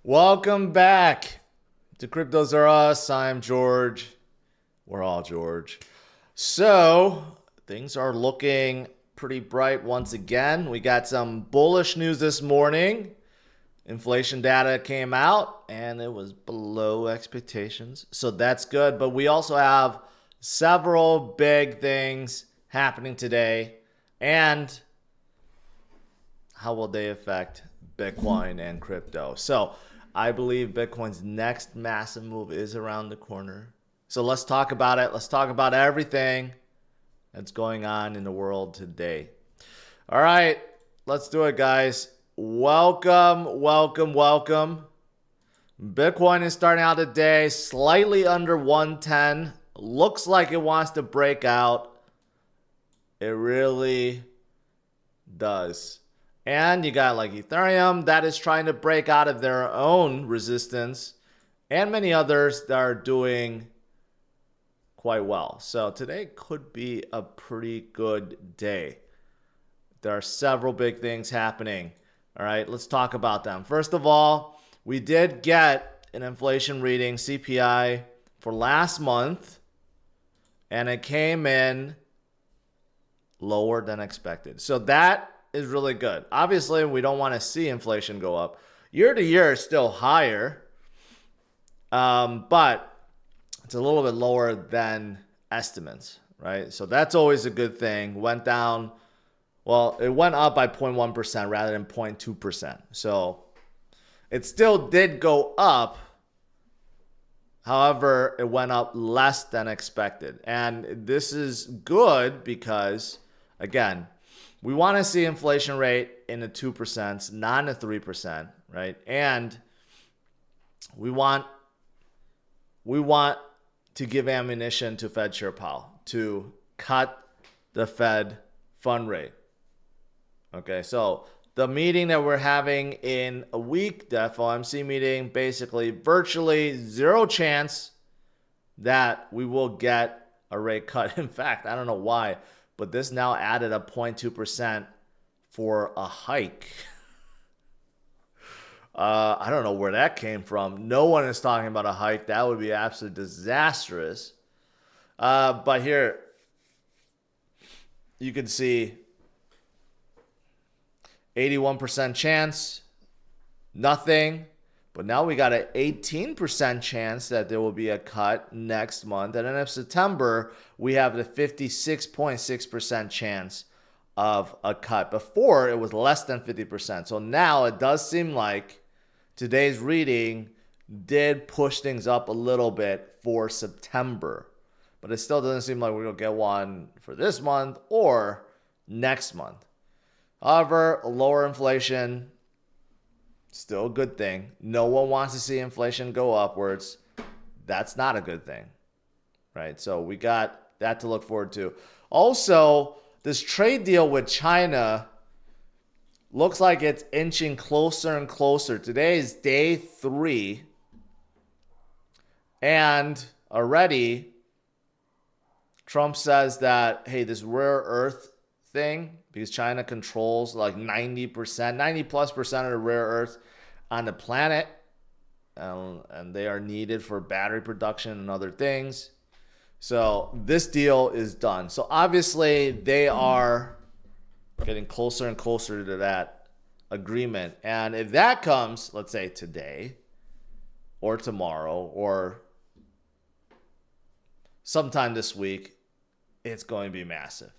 Welcome back to CryptosRUs. I'm George. We're all George. So, things are looking pretty bright once again. We got some bullish news this morning. Inflation data came out and it was below expectations. So that's good. But we also have several big things happening today. And how will they affect Bitcoin and crypto? So I believe Bitcoin's next massive move is around the corner. So let's talk about it. Let's talk about everything that's going on in the world today. All right, let's do it, guys. Welcome, welcome, welcome. Bitcoin is starting out today slightly under 110. Looks like it wants to break out. It really does. And you got like Ethereum that is trying to break out of their own resistance, and many others that are doing quite well. So today could be a pretty good day. There are several big things happening. All right, let's talk about them. First of all, we did get an inflation reading, CPI, for last month, and it came in lower than expected. So that is really good. Obviously, we don't want to see inflation go up. Year to year is still higher, but it's a little bit lower than estimates, right? So that's always a good thing. Went down, well, it went up by 0.1% rather than 0.2%. So it still did go up. However, it went up less than expected. And this is good because, again, we want to see inflation rate in the 2%, not in the 3%, right? And we want to give ammunition to Fed Chair Powell to cut the Fed fund rate. Okay, so the meeting that we're having in a week, the FOMC meeting, basically virtually zero chance that we will get a rate cut. In fact, I don't know why, but this now added a 0.2% for a hike. I don't know where that came from. No one is talking about a hike. That would be absolutely disastrous. But here, you can see 81% chance, nothing. But now we got an 18% chance that there will be a cut next month. And then in September, we have the 56.6% chance of a cut. Before, it was less than 50%. So now it does seem like today's reading did push things up a little bit for September. But it still doesn't seem like we're going to get one for this month or next month. However, lower inflation, still a good thing. No one wants to see inflation go upwards. That's not a good thing, right? So we got that to look forward to. Also, this trade deal with China looks like it's inching closer and closer. Today is day 3. And already, Trump says that, hey, this rare earth thing, because China controls like 90%, 90 plus percent of the rare earth on the planet, and they are needed for battery production and other things. So this deal is done. So obviously they are getting closer and closer to that agreement. And if that comes, let's say today or tomorrow or sometime this week, it's going to be massive.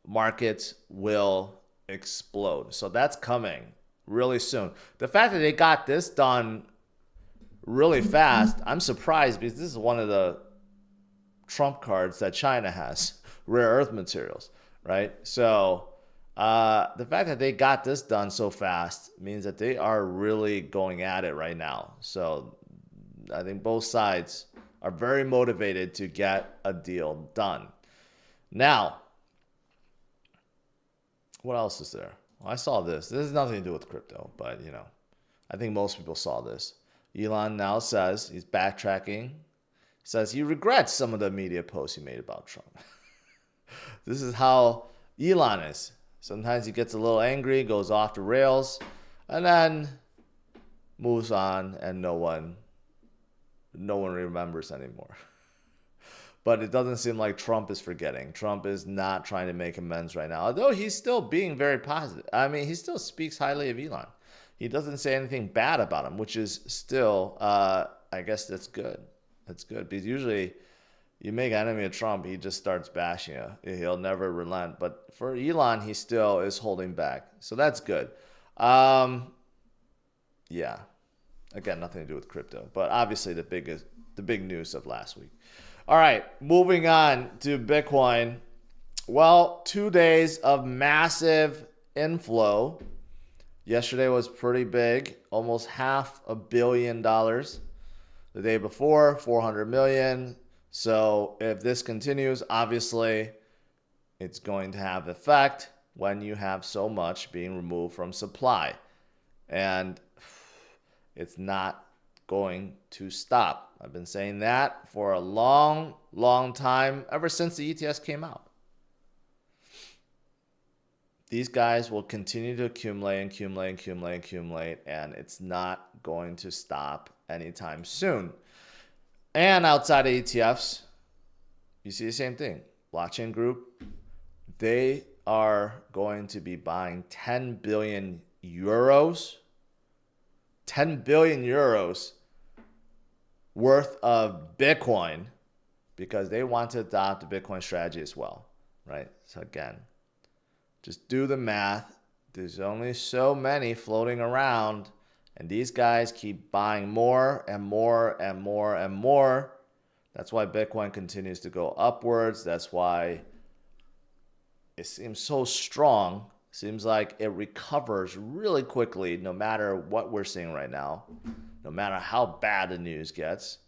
Markets will explode. So that's coming really soon. The fact that they got this done really fast, I'm surprised, because this is one of the trump cards that China has, rare earth materials, right? So the fact that they got this done so fast means that they are really going at it right now. So I think both sides are very motivated to get a deal done. Now, what else is there? Well, I saw this. This has nothing to do with crypto, but you know, I think most people saw this. Elon now says he's backtracking. Says he regrets some of the media posts he made about Trump. This is how Elon is. Sometimes he gets a little angry, goes off the rails, and then moves on and no one remembers anymore. But it doesn't seem like Trump is forgetting. Trump is not trying to make amends right now, although he's still being very positive. I mean, he still speaks highly of Elon. He doesn't say anything bad about him, which is still, I guess that's good. That's good, because usually you make an enemy of Trump, he just starts bashing you. He'll never relent. But for Elon, he still is holding back. So that's good. Yeah. Again, nothing to do with crypto, but obviously the big news of last week. All right, moving on to Bitcoin. Well, 2 days of massive inflow. Yesterday was pretty big, almost $500 million. The day before, 400 million. So if this continues, obviously it's going to have effect when you have so much being removed from supply. And it's not going to stop. I've been saying that for a long, long time, ever since the ETFs came out. These guys will continue to accumulate, and it's not going to stop anytime soon. And outside of ETFs, you see the same thing. Blockchain Group, they are going to be buying 10 billion euros. 10 billion euros worth of Bitcoin, because they want to adopt the Bitcoin strategy as well, right? So again, just do the math. There's only so many floating around, and these guys keep buying more and more and more and more. That's why Bitcoin continues to go upwards. That's why it seems so strong. Seems like it recovers really quickly no matter what we're seeing right now, no matter how bad the news gets,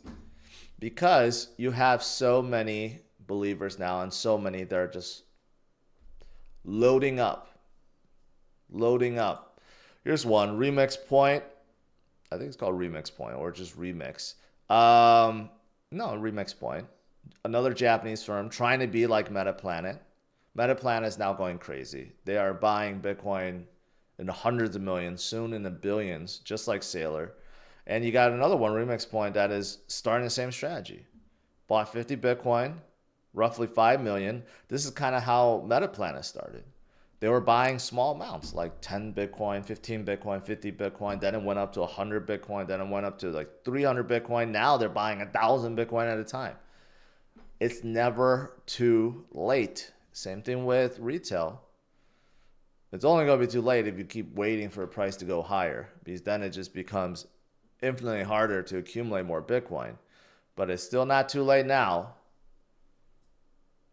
because you have so many believers now and so many that are just loading up. Here's one, Remixpoint. I think it's called Remixpoint or just Remix. No, Remixpoint. Another Japanese firm trying to be like Metaplanet. Metaplanet is now going crazy. They are buying Bitcoin in the hundreds of millions, soon in the billions, just like Sailor. And you got another one, Remixpoint, that is starting the same strategy. Bought 50 Bitcoin, roughly 5 million. This is kind of how Metaplanet started. They were buying small amounts, like 10 Bitcoin, 15 Bitcoin, 50 Bitcoin. Then it went up to 100 Bitcoin. Then it went up to like 300 Bitcoin. Now they're buying 1,000 Bitcoin at a time. It's never too late. Same thing with retail. It's only going to be too late if you keep waiting for a price to go higher, because then it just becomes infinitely harder to accumulate more Bitcoin. But it's still not too late now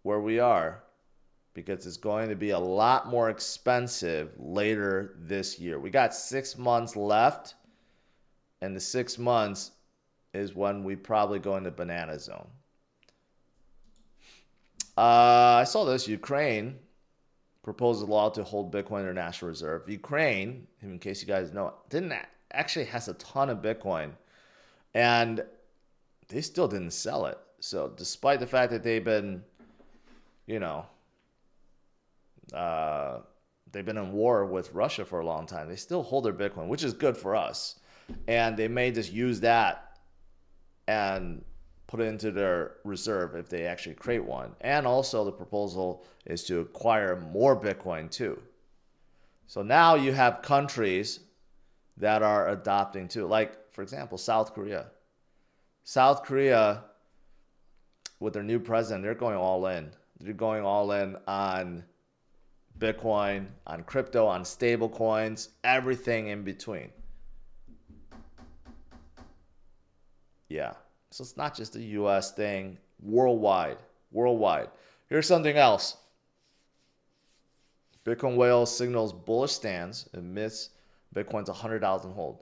where we are, because it's going to be a lot more expensive later this year. We got 6 months left, and the 6 months is when we probably go into banana zone. I saw this. Ukraine proposed a law to hold Bitcoin in their national reserve. Ukraine, in case you guys know, actually has a ton of Bitcoin, and they still didn't sell it. So despite the fact that they've been, they've been in war with Russia for a long time, they still hold their Bitcoin, which is good for us. And they may just use that and put it into their reserve if they actually create one. And also the proposal is to acquire more Bitcoin too. So now you have countries that are adopting too. Like, for example, South Korea. South Korea, with their new president, they're going all in. They're going all in on Bitcoin, on crypto, on stable coins, everything in between. Yeah. So it's not just a US thing, worldwide. Here's something else. Bitcoin whale signals bullish stance amidst Bitcoin's 100,000 hold.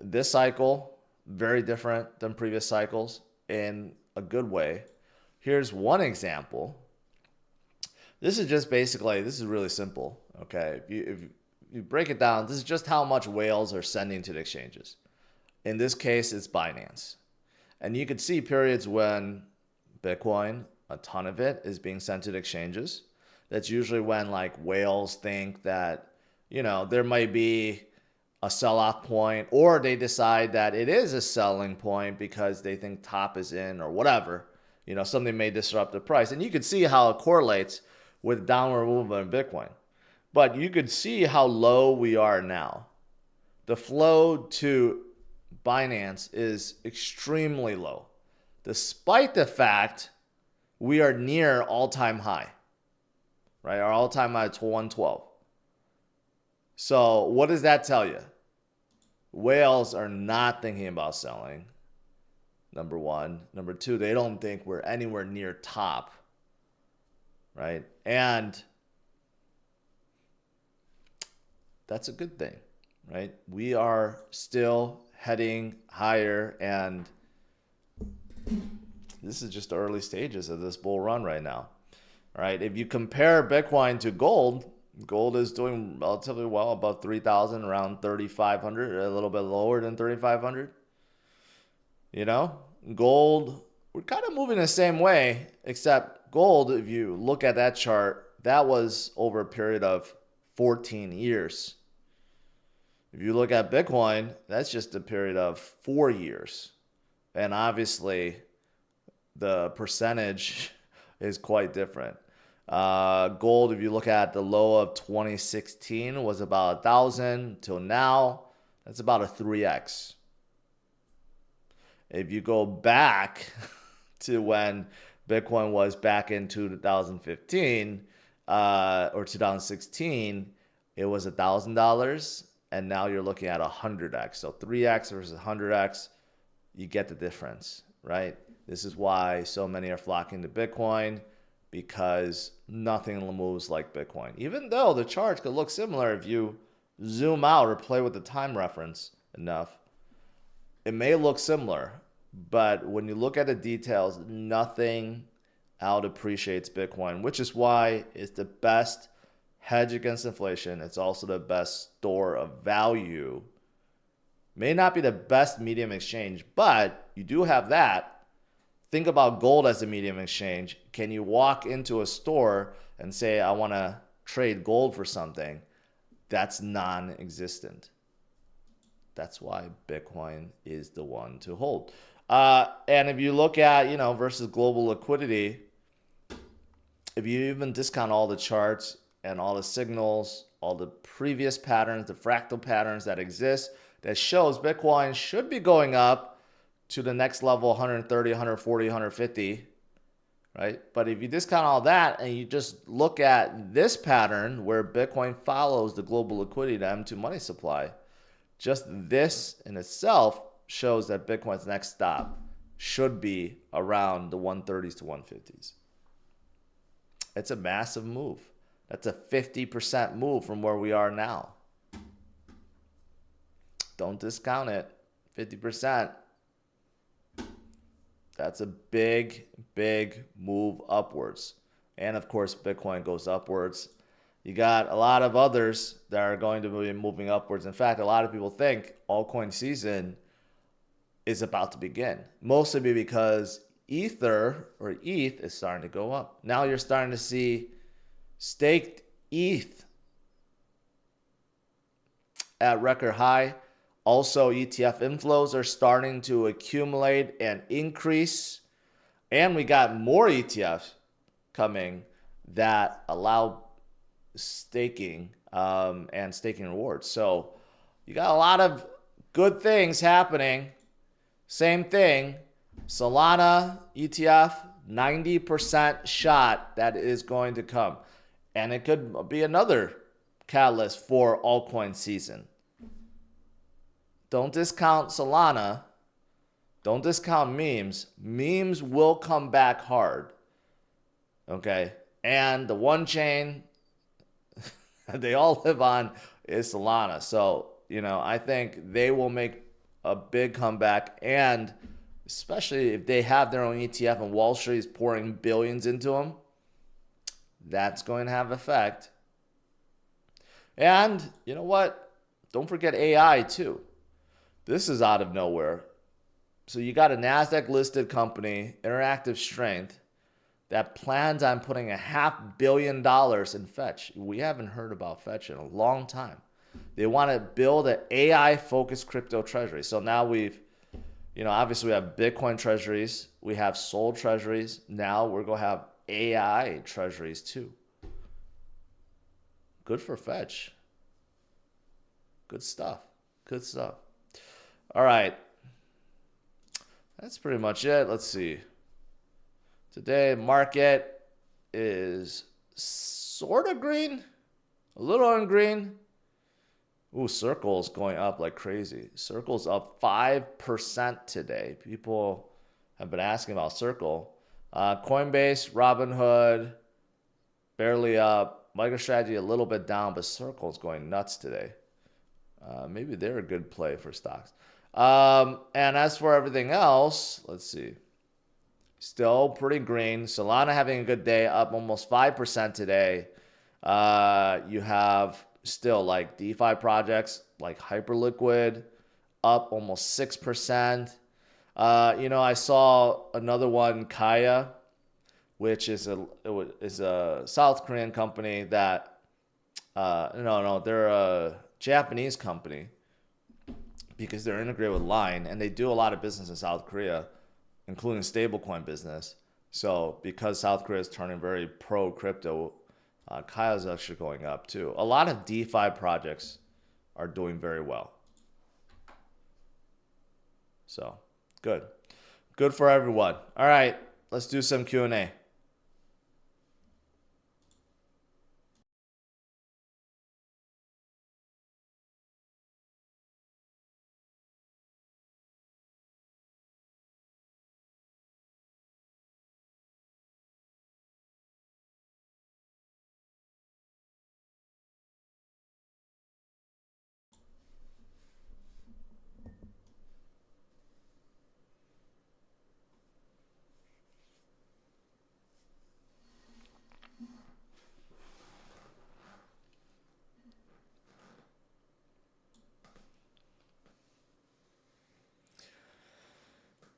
This cycle, very different than previous cycles in a good way. Here's one example. This is just basically, this is really simple, okay? If you break it down, this is just how much whales are sending to the exchanges. In this case, it's Binance. And you could see periods when Bitcoin, a ton of it, is being sent to the exchanges. That's usually when like whales think that, there might be a sell-off point, or they decide that it is a selling point because they think top is in or whatever. You know, something may disrupt the price. And you can see how it correlates with downward movement in Bitcoin. But you could see how low we are now. The flow to Binance is extremely low, despite the fact we are near all-time high, right? Our all-time high is 112. So what does that tell you? Whales are not thinking about selling, number one. Number two, they don't think we're anywhere near top, right? And that's a good thing, right? We are still heading higher, and this is just the early stages of this bull run right now, right? If you compare Bitcoin to gold, gold is doing relatively well, above 3,000, around 3,500, a little bit lower than 3,500. You know, gold, we're kind of moving the same way, except gold, if you look at that chart, that was over a period of 14 years. If you look at Bitcoin, that's just a period of 4 years. And obviously, the percentage is quite different. Gold, if you look at the low of 2016, was about 1,000 till now. That's about a 3x. If you go back to when Bitcoin was back in 2015 or 2016, it was $1,000, and now you're looking at 100x. So 3x versus 100x, you get the difference, right? This is why so many are flocking to Bitcoin, because nothing moves like Bitcoin. Even though the charts could look similar if you zoom out or play with the time reference enough, it may look similar, but when you look at the details, nothing out appreciates Bitcoin, which is why it's the best hedge against inflation. It's also the best store of value. May not be the best medium exchange, but you do have that. Think about gold as a medium exchange. Can you walk into a store and say, I want to trade gold for something? That's non-existent. That's why Bitcoin is the one to hold. And if you look at, versus global liquidity, if you even discount all the charts and all the signals, all the previous patterns, the fractal patterns that exist, that shows Bitcoin should be going up to the next level, 130, 140, 150, right? But if you discount all that and you just look at this pattern where Bitcoin follows the global liquidity, the M2 money supply, just this in itself shows that Bitcoin's next stop should be around the 130s to 150s. It's a massive move. That's a 50% move from where we are now. Don't discount it. 50%. That's a big, big move upwards. And of course, Bitcoin goes upwards. You got a lot of others that are going to be moving upwards. In fact, a lot of people think altcoin season is about to begin. Mostly because Ether or ETH is starting to go up. Now you're starting to see staked ETH at record high. Also, ETF inflows are starting to accumulate and increase. And we got more ETFs coming that allow staking and staking rewards. So you got a lot of good things happening. Same thing, Solana ETF, 90% shot that is going to come. And it could be another catalyst for altcoin season. Don't discount Solana. Don't discount memes. Memes will come back hard. Okay? And the one chain they all live on is Solana. So, I think they will make a big comeback. And especially if they have their own ETF and Wall Street is pouring billions into them, that's going to have effect. And you know what? Don't forget AI too. This is out of nowhere. So you got a NASDAQ listed company, Interactive Strength, that plans on putting $500 million in Fetch. We haven't heard about Fetch in a long time. They want to build an AI-focused crypto treasury. So now we've, obviously we have Bitcoin treasuries, we have Sol treasuries. Now we're going to have AI treasuries too. Good for Fetch. Good stuff. Good stuff. All right. That's pretty much it. Let's see. Today, market is sort of green, a little on green. Ooh, Circle's going up like crazy. Circle's up 5% today. People have been asking about Circle. Coinbase, Robinhood, barely up. MicroStrategy a little bit down, but Circle's going nuts today. Maybe they're a good play for stocks. And as for everything else, let's see. Still pretty green. Solana having a good day, up almost 5% today. You have still like DeFi projects like Hyperliquid up almost 6%. I saw another one, Kaya, which is a South Korean company that they're a Japanese company because they're integrated with Line, and they do a lot of business in South Korea, including stablecoin business. So because South Korea is turning very pro crypto, Kaya is actually going up too. A lot of DeFi projects are doing very well. So good for everyone. All right, let's do some Q&A.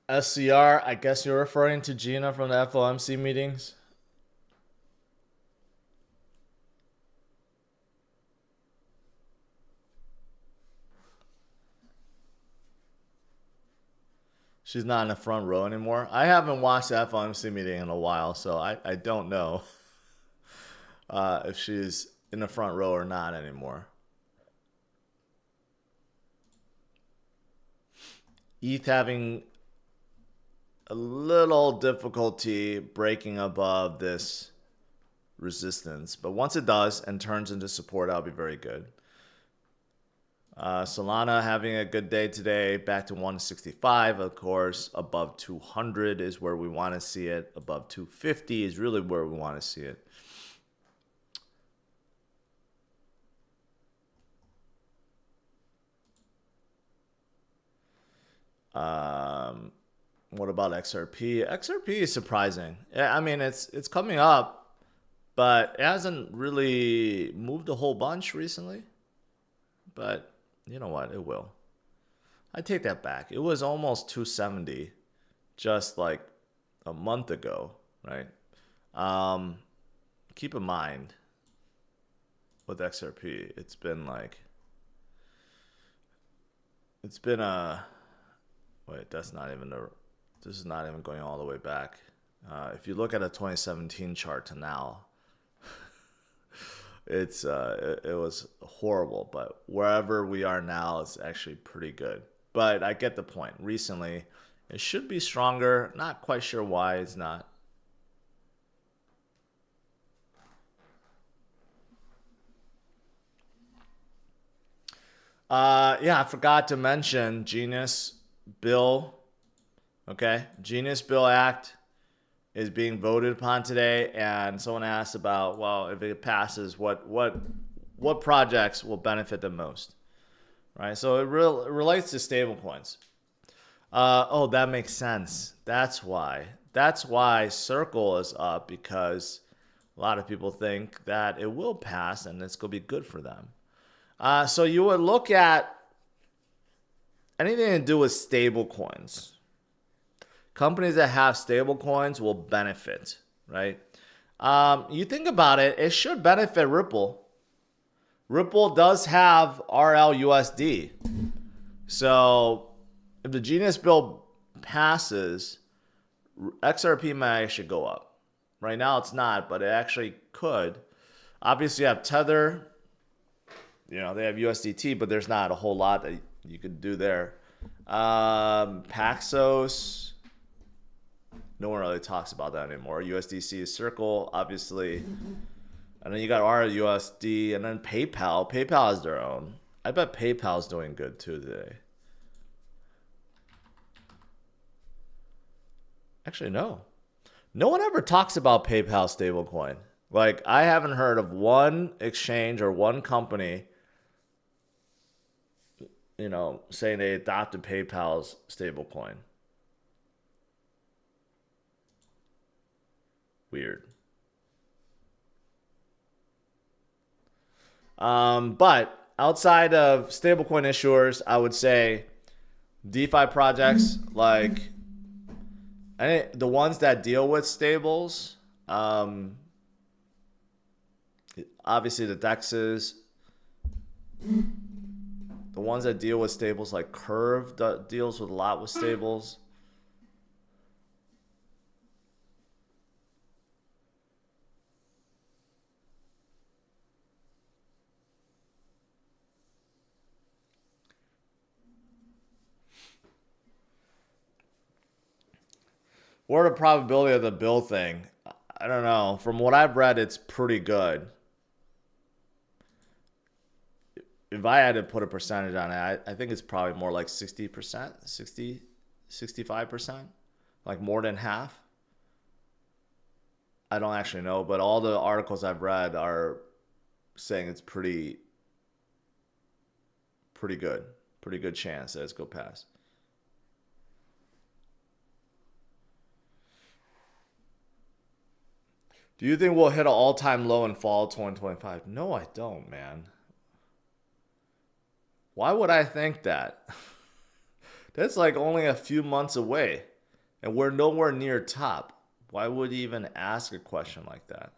SCR, I guess you're referring to Gina from the FOMC meetings. She's not in the front row anymore. I haven't watched the FOMC meeting in a while, so I don't know if she's in the front row or not anymore. ETH having a little difficulty breaking above this resistance, but once it does and turns into support, that'll be very good. Solana having a good day today, back to 165. Of course, above 200 is where we want to see it. Above 250 is really where we want to see it. What about XRP? XRP is surprising. I mean, it's coming up, but it hasn't really moved a whole bunch recently. But you know what? It will. I take that back. It was almost 270 just like a month ago, right? Keep in mind with XRP, it's been a, wait, this is not even going all the way back. If you look at a 2017 chart to now, it was horrible, but wherever we are now is actually pretty good. But I get the point. Recently, it should be stronger. Not quite sure why it's not. Yeah, I forgot to mention Genius Bill. Okay, Genius Bill Act is being voted upon today, and someone asked about, well, if it passes, what projects will benefit the most, right? So it relates to stablecoins. Oh, that makes sense. That's why Circle is up, because a lot of people think that it will pass and it's going to be good for them. So you would look at anything to do with stablecoins. Companies that have stable coins will benefit, right? You think about it, it should benefit Ripple. Ripple does have RLUSD. So if the Genius bill passes, XRP might actually go up. Right now it's not, but it actually could. Obviously you have Tether. You know, they have USDT, but there's not a whole lot that you could do there. Paxos. No one really talks about that anymore. USDC is Circle, obviously. And then you got RUSD, and then PayPal. PayPal has their own. I bet PayPal's doing good too today. Actually, no. No one ever talks about PayPal stablecoin. Like, I haven't heard of one exchange or one company, you know, saying they adopted PayPal's stablecoin. Weird. But outside of stablecoin issuers, I would say DeFi projects like the ones that deal with stables, obviously the DEXs, the ones that deal with stables like Curve deals with a lot with stables. What are the probability of the bill thing? I don't know. From what I've read, it's pretty good. If I had to put a percentage on it, I think it's probably more like 60%, 60, 65%, like more than half. I don't actually know, but all the articles I've read are saying it's pretty good. Pretty good chance that it's go past. Do you think we'll hit an all-time low in fall 2025? No, I don't, man. Why would I think that? That's like only a few months away, and we're nowhere near top. Why would you even ask a question like that?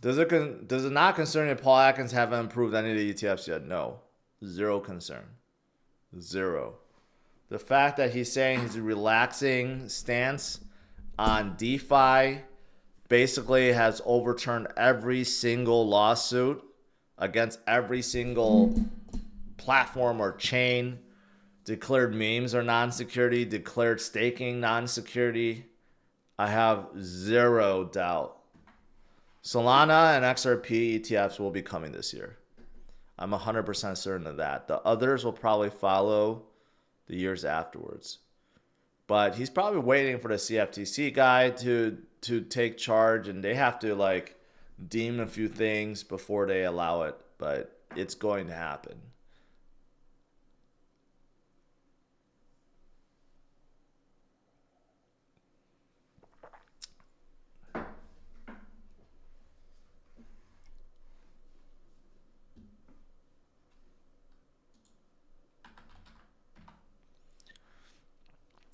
Does it not concern you Paul Atkins haven't improved any of the ETFs yet? No. Zero concern. Zero. The fact that he's saying he's a relaxing stance on DeFi basically has overturned every single lawsuit against every single platform or chain, declared memes are non-security, declared staking non-security. I have zero doubt. Solana and XRP ETFs will be coming this year. I'm 100% certain of that. The others will probably follow the years afterwards. But he's probably waiting for the CFTC guy to take charge, and they have to like deem a few things before they allow it, but it's going to happen.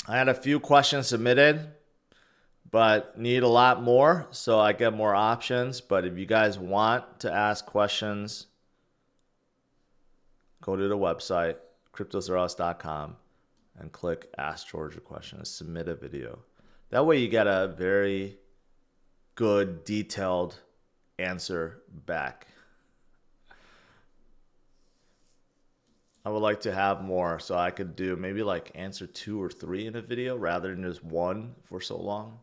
I had a few questions submitted, but need a lot more, so I get more options. But if you guys want to ask questions, go to the website, CryptosRUs.com, and click Ask George a question, submit a video. That way you get a very good, detailed answer back. I would like to have more so I could do maybe like answer 2 or 3 in a video rather than just one for so long.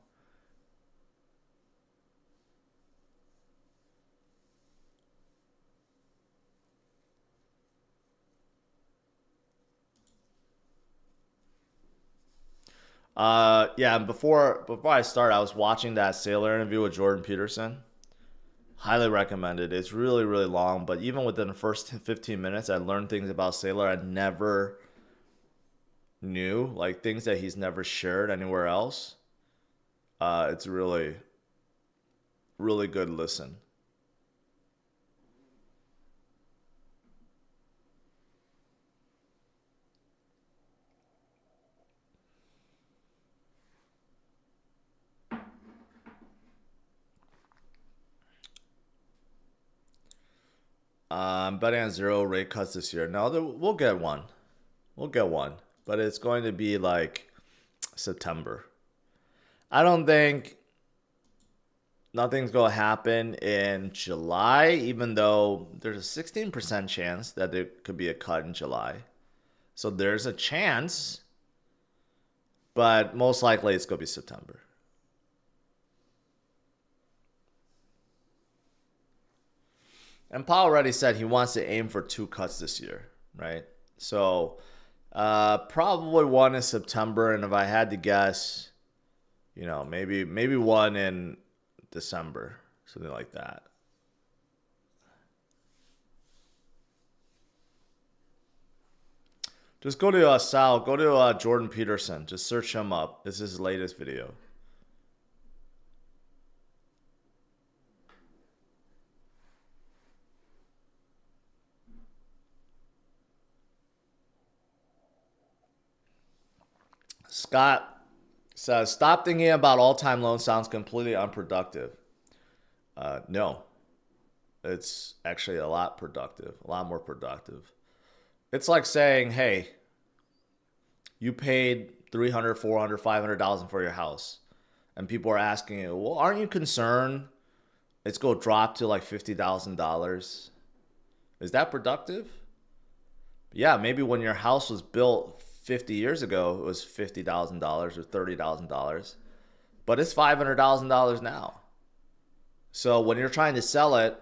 Yeah, and before I start, I was watching that Sailor interview with Jordan Peterson. Highly recommended. It's really, really long, but even within the first 15 minutes, I learned things about Sailor I never knew, like things that he's never shared anywhere else. It's really, really good listen. I'm betting on 0 rate cuts this year. No, we'll get one. We'll get one. But it's going to be like September. I don't think nothing's going to happen in July, even though there's a 16% chance that there could be a cut in July. So there's a chance, but most likely it's going to be September. And Powell already said he wants to aim for 2 cuts this year, right? So probably one in September, and if I had to guess, maybe one in December, something like that. Just go to Sal, go to Jordan Peterson. Just search him up. This is his latest video. Scott says, stop thinking about all-time loans sounds completely unproductive. No, it's actually a lot productive, a lot more productive. It's like saying, hey, you paid $300, $400, $500,000 for your house. And people are asking you, well, aren't you concerned it's going to drop to like $50,000? Is that productive? Yeah, maybe when your house was built 50 years ago, it was $50,000 or $30,000. But it's $500,000 now. So when you're trying to sell it,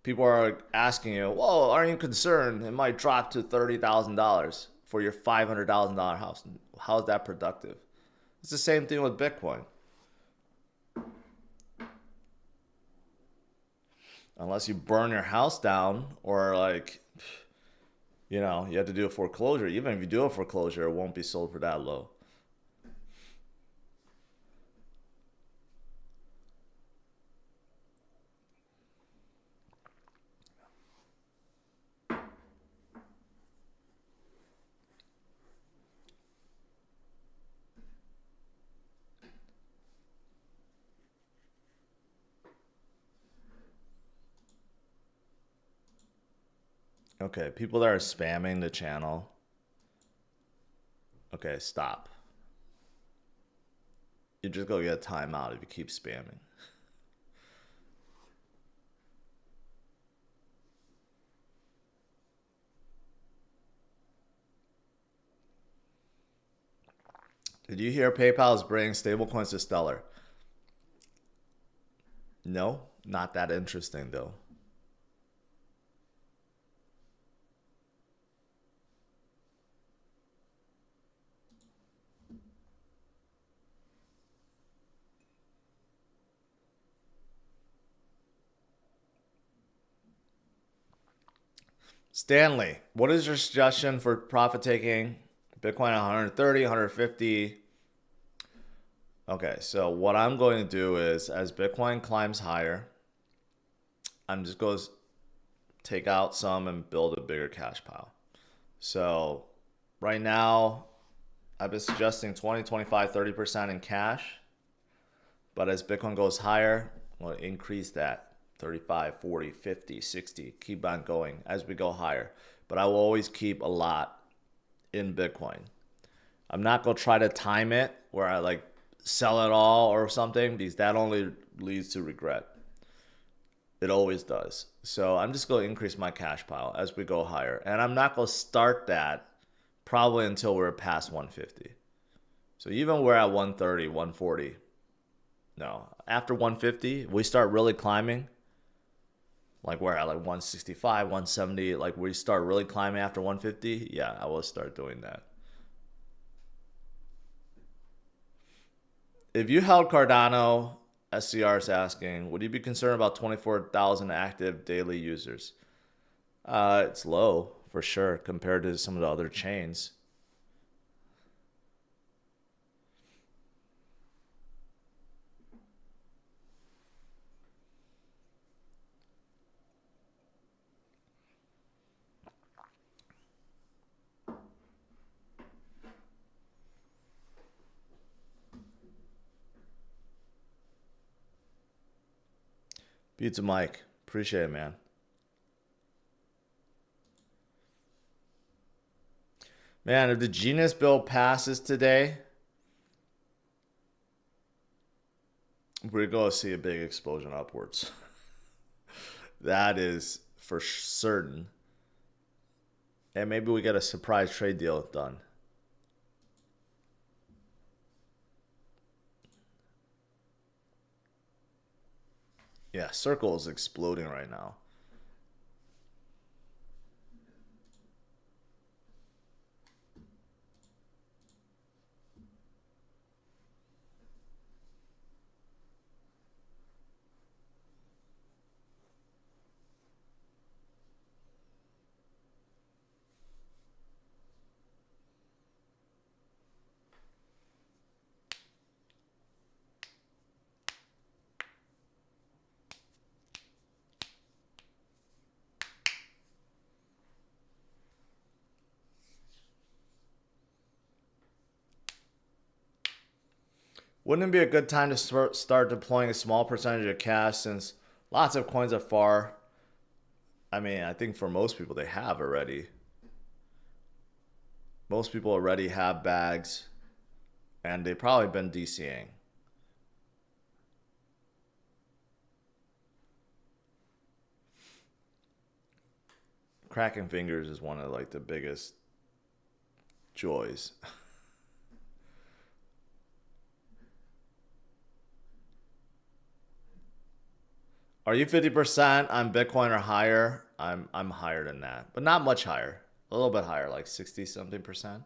people are asking you, whoa, aren't you concerned it might drop to $30,000 for your $500,000 house? How is that productive? It's the same thing with Bitcoin. Unless you burn your house down or you have to do a foreclosure. Even if you do a foreclosure, it won't be sold for that low. Okay, people that are spamming the channel. Okay, stop. You're just going to get a timeout if you keep spamming. Did you hear PayPal is bringing stablecoins to Stellar? No, not that interesting though. Stanley, what is your suggestion for profit taking? Bitcoin 130, 150. Okay, so what I'm going to do is as Bitcoin climbs higher, I'm just going to take out some and build a bigger cash pile. So right now, I've been suggesting 20, 25, 30% in cash. But as Bitcoin goes higher, we'll increase that. 35, 40, 50, 60, keep on going as we go higher. But I will always keep a lot in Bitcoin. I'm not going to try to time it where I sell it all or something because that only leads to regret. It always does. So I'm just going to increase my cash pile as we go higher. And I'm not going to start that probably until we're past 150. So even we're at 130, 140. No, after 150, we start really climbing. Like we're at 165, 170. Like we start really climbing after 150. Yeah, I will start doing that. If you held Cardano, SCR is asking, would you be concerned about 24,000 active daily users? It's low for sure compared to some of the other chains. Pizza Mike, appreciate it, man. Man, if the Genius bill passes today, we're going to see a big explosion upwards. That is for certain. And maybe we get a surprise trade deal done. Yeah, Circle is exploding right now. Wouldn't it be a good time to start deploying a small percentage of cash since lots of coins are far? I mean, I think for most people, they have already. Most people already have bags, and they've probably been DCing. Cracking fingers is one of like the biggest joys. Are you 50% on Bitcoin or higher? I'm higher than that, but not much higher. A little bit higher, like 60 something percent.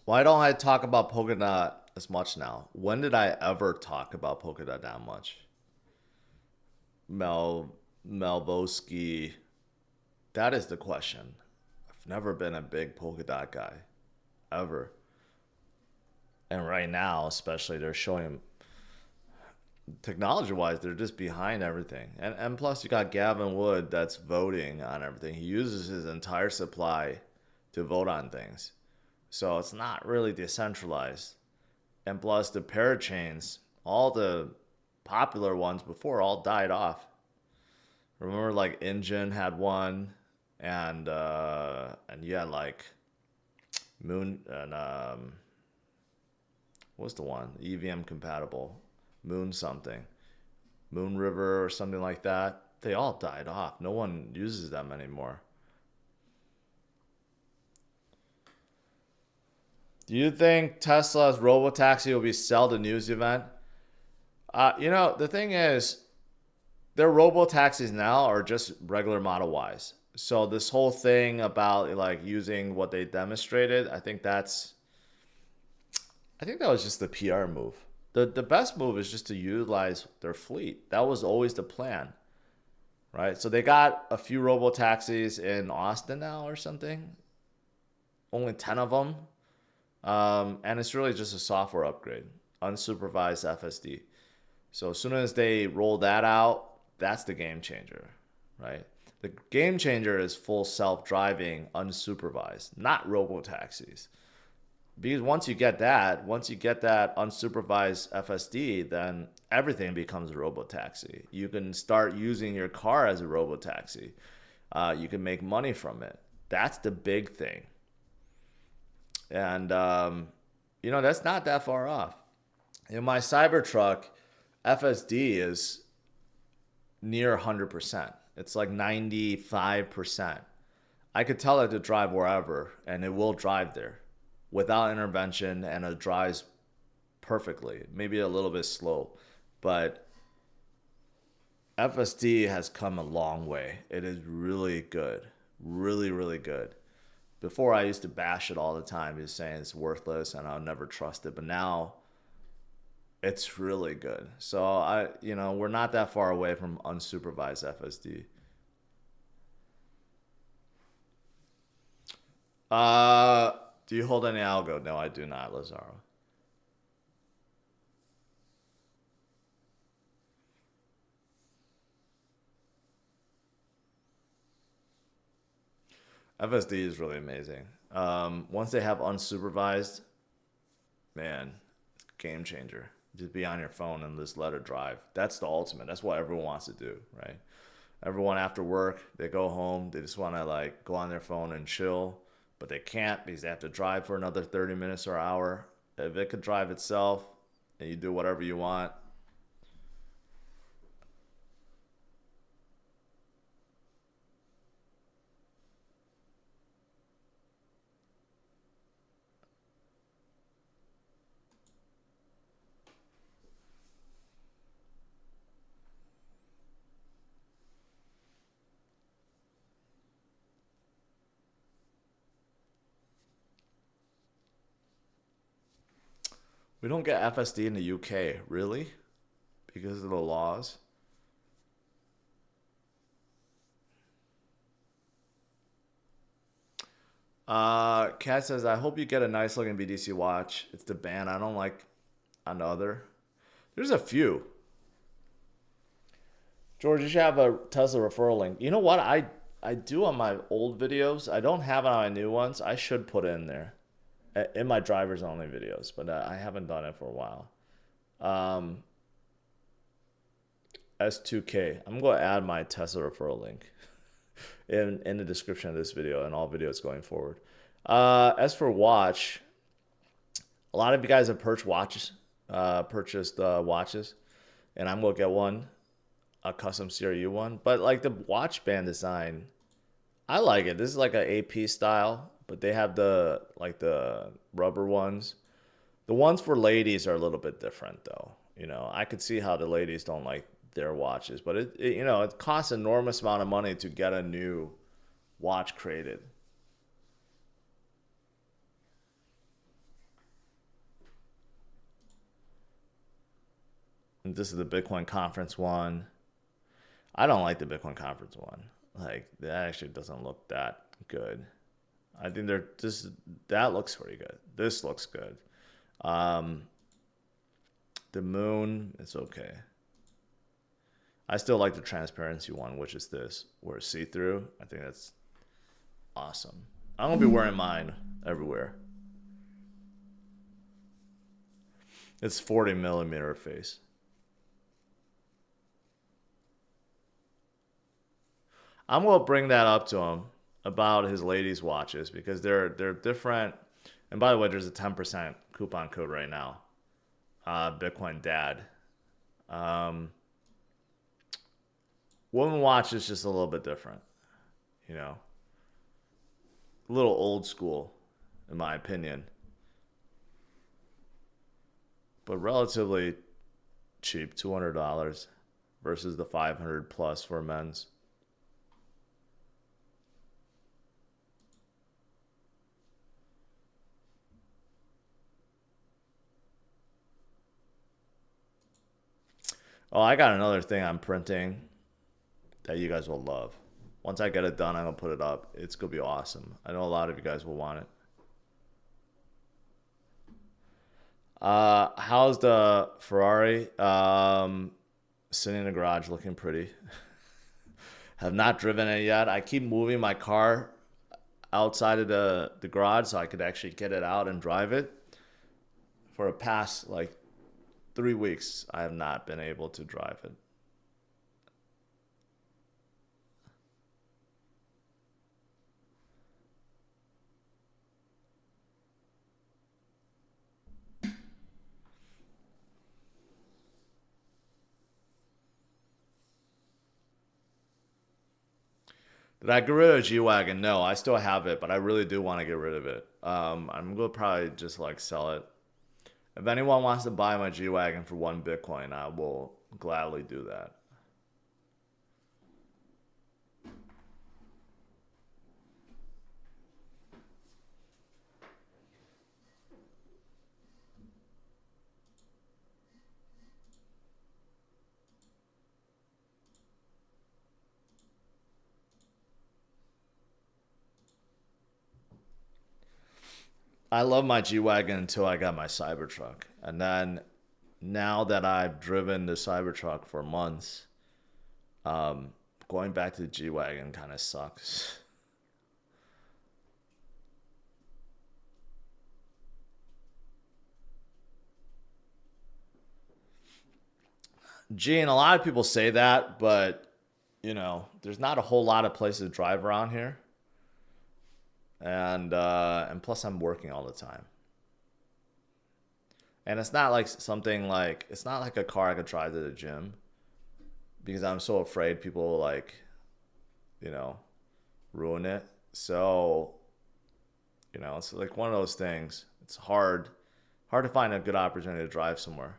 Why don't I talk about Polkadot as much now? When did I ever talk about Polkadot that much? Mel Malvoski. That is the question. I've never been a big Polkadot guy, ever. And right now, especially, they're showing technology wise, they're just behind everything. And plus, you got Gavin Wood that's voting on everything. He uses his entire supply to vote on things. So it's not really decentralized. And plus, the parachains, all the popular ones before, all died off. Remember, like Engine had one, and you had like Moon and what's the one? EVM compatible, Moon something, Moon River or something like that. They all died off. No one uses them anymore. Do you think Tesla's robotaxi will be sell the news event? The thing is, their robo-taxis now are just regular Model Ys. So this whole thing about like using what they demonstrated, I think that was just the PR move. The best move is just to utilize their fleet. That was always the plan, right? So they got a few robo-taxis in Austin now or something. Only 10 of them. And it's really just a software upgrade, unsupervised FSD. So as soon as they roll that out, that's the game changer, right? The game changer is full self-driving, unsupervised, not robo-taxis. Because once you get that unsupervised FSD, then everything becomes a robo-taxi. You can start using your car as a robo-taxi. You can make money from it. That's the big thing. And, that's not that far off. In my Cybertruck, FSD is near 100%. It's like 95%. I could tell it to drive wherever, and it will drive there without intervention, and it drives perfectly. Maybe a little bit slow, but FSD has come a long way. It is really good. Really, really good. Before, I used to bash it all the time, just saying it's worthless and I'll never trust it. But now it's really good. So we're not that far away from unsupervised FSD. Do you hold any algo? No, I do not, Lazaro. FSD is really amazing. Once they have unsupervised, man, game changer. Just be on your phone and just let it drive. That's the ultimate. That's what everyone wants to do, right? Everyone after work, they go home, they just want to like go on their phone and chill, but they can't because they have to drive for another 30 minutes or hour. If it could drive itself and you do whatever you want, we don't get FSD in the UK, really? Because of the laws? Kat says, I hope you get a nice looking BTC watch. It's the band I don't like another. There's a few. George, you should have a Tesla referral link. You know what? I do on my old videos. I don't have it on my new ones. I should put it in there. In my drivers only videos, but I haven't done it for a while. Um, S2K. I'm going to add my Tesla referral link in the description of this video and all videos going forward. As for watch, a lot of you guys have purchased watches, and I'm gonna get one, a custom CRU one. But like the watch band design, I like it. This is like an AP style, but they have the like the rubber ones. The ones for ladies are a little bit different though. You know, I could see how the ladies don't like their watches, but it you know, it costs an enormous amount of money to get a new watch created. And this is the Bitcoin conference one. I don't like the Bitcoin conference one. Like that actually doesn't look that good. I think they're just that looks pretty good. This looks good. Um, the moon, it's okay. I still like the transparency one, which is this, where it's see-through. I think that's awesome. I'm gonna be wearing mine everywhere. It's 40 millimeter face. I'm gonna bring that up to him about his ladies' watches because they're different. And by the way, there's a 10% coupon code right now. Bitcoin Dad. Um, Woman watch is just a little bit different, you know, a little old school, in my opinion, but relatively cheap, $200 versus the 500 plus for men's. Oh, I got another thing I'm printing that you guys will love. Once I get it done, I'm gonna put it up. It's gonna be awesome. I know a lot of you guys will want it. How's the Ferrari? Sitting in the garage looking pretty. Have not driven it yet. I keep moving my car outside of the garage so I could actually get it out and drive it. For a past like 3 weeks, I have not been able to drive it. Did I get rid of G-Wagon? No, I still have it, but I really do want to get rid of it. I'm gonna probably just like sell it. If anyone wants to buy my G-Wagon for 1 Bitcoin, I will gladly do that. I love my G-Wagon until I got my Cybertruck. And then now that I've driven the Cybertruck for months, going back to the G-Wagon kind of sucks. Gene, a lot of people say that, but you know, there's not a whole lot of places to drive around here. And plus I'm working all the time. And it's not like something like it's not like a car I could drive to the gym because I'm so afraid people will like, you know, ruin it. So, you know, it's like one of those things. It's hard to find a good opportunity to drive somewhere.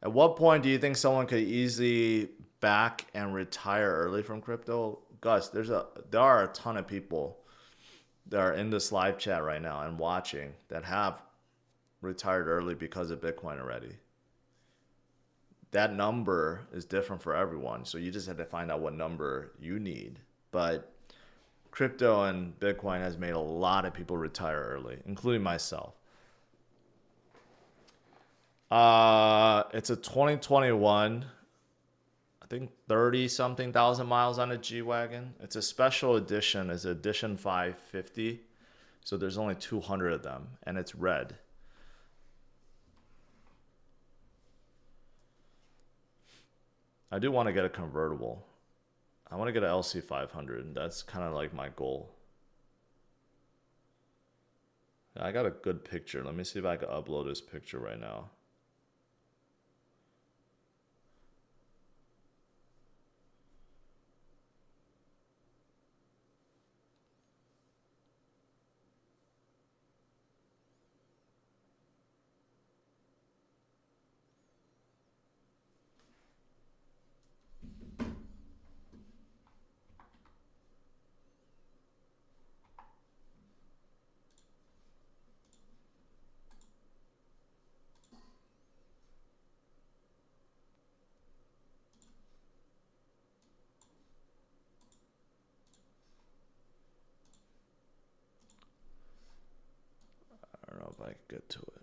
At what point do you think someone could easily back and retire early from crypto? Gus, there are a ton of people that are in this live chat right now and watching that have retired early because of Bitcoin already. That number is different for everyone, so you just have to find out what number you need. But crypto and Bitcoin has made a lot of people retire early, including myself. It's a 2021, I think 30 something thousand miles on a G-Wagon. It's a special edition. It's edition 550. So there's only 200 of them and it's red. I do want to get a convertible. I want to get an LC 500. That's kind of like my goal. I got a good picture. Let me see if I can upload this picture right now. I don't know if I can get to it.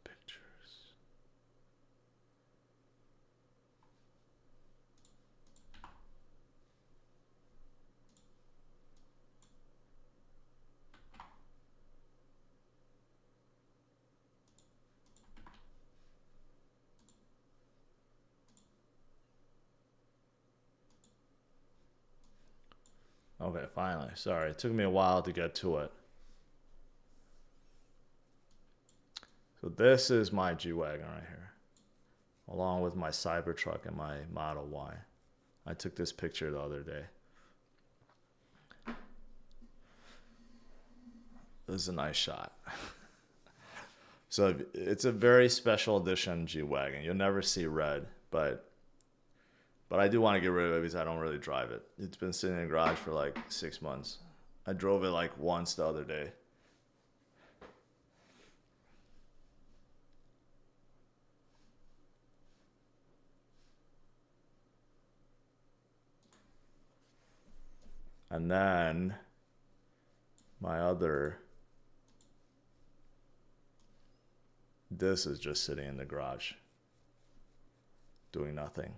Pictures. Okay, finally. Sorry, it took me a while to get to it. So this is my G-Wagon right here, along with my Cybertruck and my Model Y. I took this picture the other day. This is a nice shot. So it's a very special edition G-Wagon. You'll never see red, but I do want to get rid of it because I don't really drive it. It's been sitting in the garage for like 6 months. I drove it like once the other day. And then my other, this is just sitting in the garage doing nothing.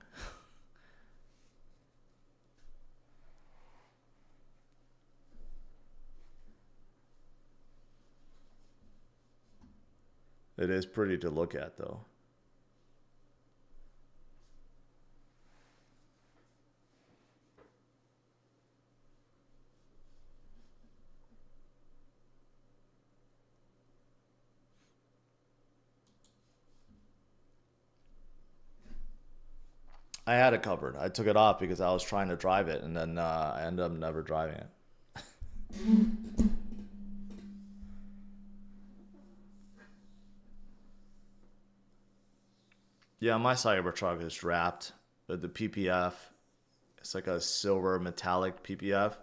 It is pretty to look at, though. I had it covered. I took it off because I was trying to drive it, and then I ended up never driving it. Yeah, my Cybertruck is wrapped with the PPF. It's like a silver metallic PPF.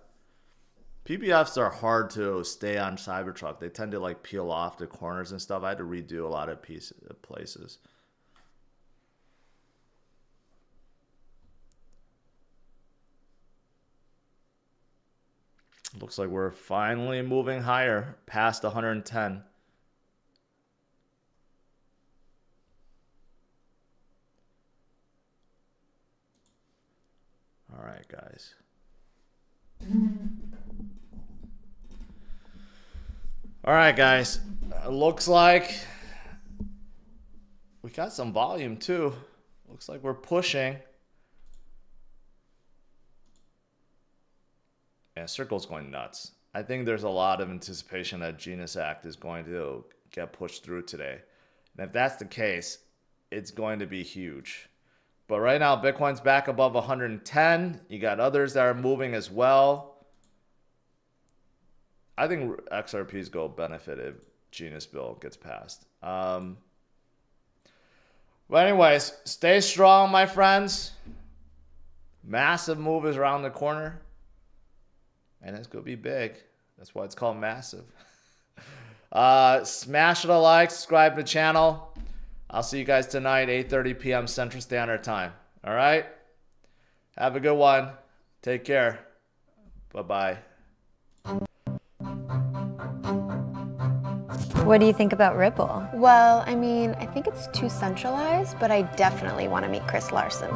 PPFs are hard to stay on Cybertruck. They tend to like peel off the corners and stuff. I had to redo a lot of places. Looks like we're finally moving higher past 110. All right, guys. All right, guys. It looks like we got some volume too. Looks like we're pushing. Yeah, Circle's going nuts. I think there's a lot of anticipation that Genius Act is going to get pushed through today. And if that's the case, it's going to be huge. But right now, Bitcoin's back above 110. You got others that are moving as well. I think XRPs go benefit if Genius Bill gets passed. But anyways, stay strong, my friends. Massive move is around the corner. And it's going to be big. That's why it's called massive. Smash it a like, subscribe to the channel. I'll see you guys tonight, 8:30 p.m. Central Standard Time. All right? Have a good one. Take care. Bye-bye. What do you think about Ripple? Well, I mean, I think it's too centralized, but I definitely want to meet Chris Larson.